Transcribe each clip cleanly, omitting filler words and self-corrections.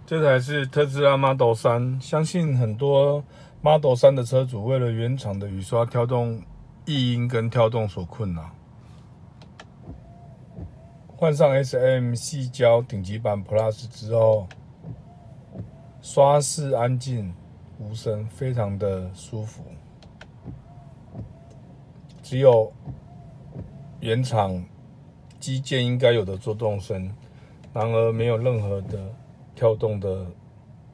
这台是特斯拉 Model 3，相信很多 Model 3的车主为了原厂的雨刷跳动异音跟跳动所困扰。换上 SM 细胶顶级版 Plus 之后，刷式安静无声，非常的舒服。只有原厂机件应该有的作动声，然而没有任何的跳动的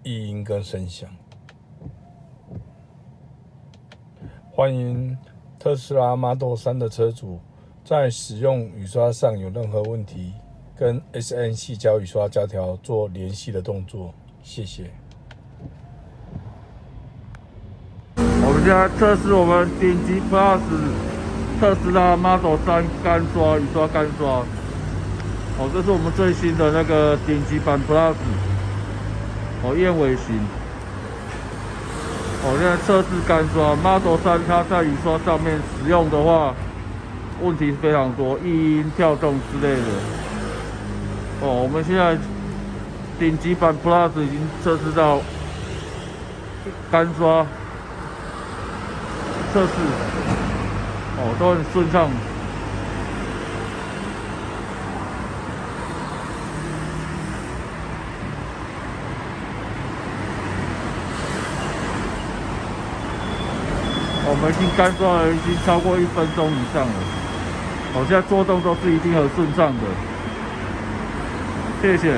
异音跟声响。欢迎特斯拉 Model 3的车主，在使用雨刷上有任何问题，跟 SM 细胶雨刷胶条做联系的动作。谢谢。我们现在测试我们顶级 Plus 特斯拉 Model 3干刷雨刷干刷。这是我们最新的那个顶级版 Plus， 燕尾型。现在测试干刷 Model 3，它在雨刷上面使用的话，问题非常多，异音、跳动之类的。我们现在顶级版 Plus 已经测试到干刷测试，都很顺畅。我们已经干刷了，已经超过1分钟以上了。现在做动都是一定很顺畅的。谢谢。